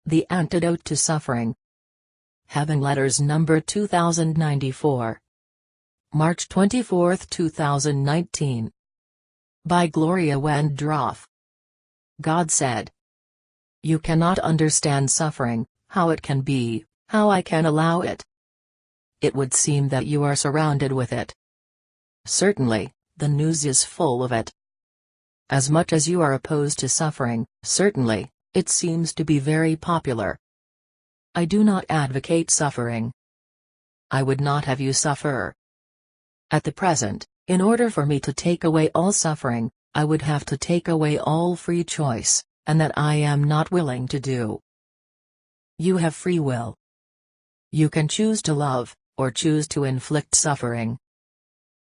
The Antidote to Suffering. Heavenletters number 2094. March 24, 2019. By Gloria Wendroff. God said, "You cannot understand suffering, how it can be, how I can allow it. It would seem that you are surrounded with it. Certainly, the news is full of it. As much as you are opposed to suffering, certainly, it seems to be very popular. I do not advocate suffering. I would not have you suffer. At the present, in order for me to take away all suffering, I would have to take away all free choice, and that I am not willing to do. You have free will. You can choose to love, or choose to inflict suffering.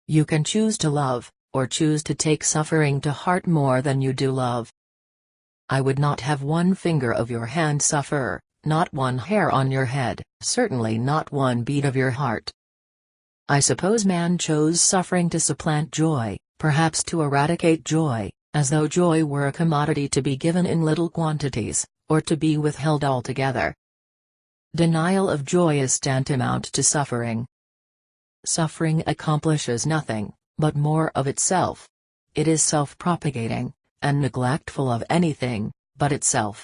You can choose to love, or choose to take suffering to heart more than you do love. I would not have one finger of your hand suffer, not one hair on your head, certainly not one beat of your heart. I suppose man chose suffering to supplant joy, perhaps to eradicate joy, as though joy were a commodity to be given in little quantities, or to be withheld altogether. Denial of joy is tantamount to suffering. Suffering accomplishes nothing, but more of itself. It is self-propagating, and neglectful of anything but itself.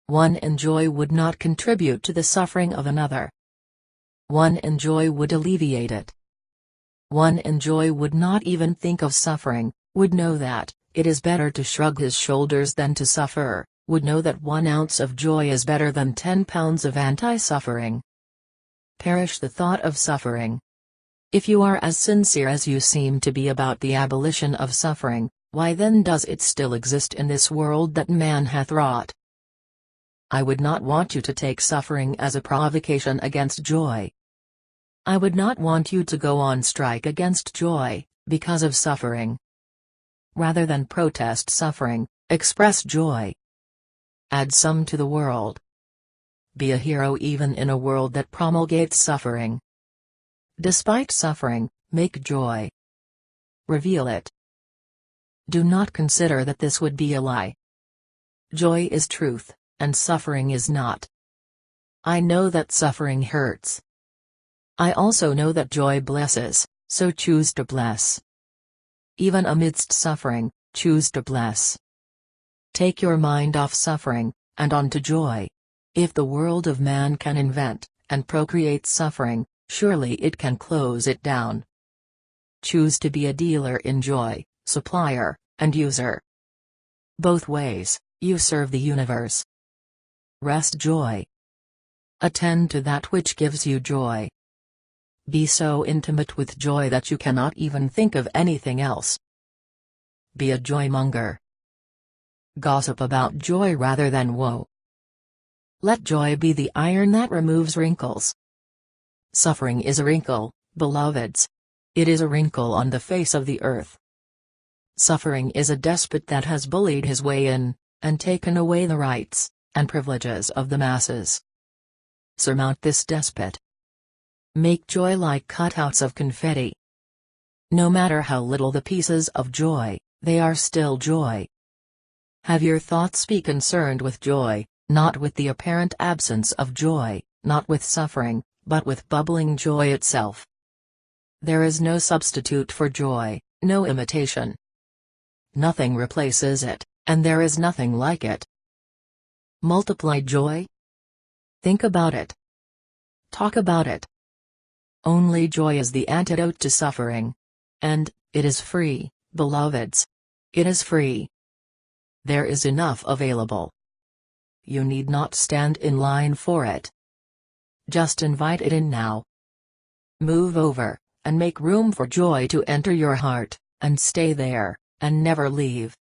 One in joy would not contribute to the suffering of another. One in joy would alleviate it. One in joy would not even think of suffering, would know that it is better to shrug his shoulders than to suffer, would know that 1 ounce of joy is better than 10 pounds of anti-suffering. Perish the thought of suffering. If you are as sincere as you seem to be about the abolition of suffering, why then does it still exist in this world that man hath wrought? I would not want you to take suffering as a provocation against joy. I would not want you to go on strike against joy, because of suffering. Rather than protest suffering, express joy. Add some to the world. Be a hero even in a world that promulgates suffering. Despite suffering, make joy. Reveal it. Do not consider that this would be a lie. Joy is truth, and suffering is not. I know that suffering hurts. I also know that joy blesses, so choose to bless. Even amidst suffering, choose to bless. Take your mind off suffering, and onto joy. If the world of man can invent and procreate suffering, surely it can close it down. Choose to be a dealer in joy, supplier, and user. Both ways, you serve the universe. Rest joy. Attend to that which gives you joy. Be so intimate with joy that you cannot even think of anything else. Be a joymonger. Gossip about joy rather than woe. Let joy be the iron that removes wrinkles. Suffering is a wrinkle, beloveds. It is a wrinkle on the face of the earth. Suffering is a despot that has bullied his way in, and taken away the rights and privileges of the masses. Surmount this despot. Make joy like cutouts of confetti. No matter how little the pieces of joy, they are still joy. Have your thoughts be concerned with joy, not with the apparent absence of joy, not with suffering, but with bubbling joy itself. There is no substitute for joy, no imitation. Nothing replaces it, and there is nothing like it. Multiply joy? Think about it. Talk about it. Only joy is the antidote to suffering. And it is free, beloveds. It is free. There is enough available. You need not stand in line for it. Just invite it in now. Move over, and make room for joy to enter your heart, and stay there, and never leave.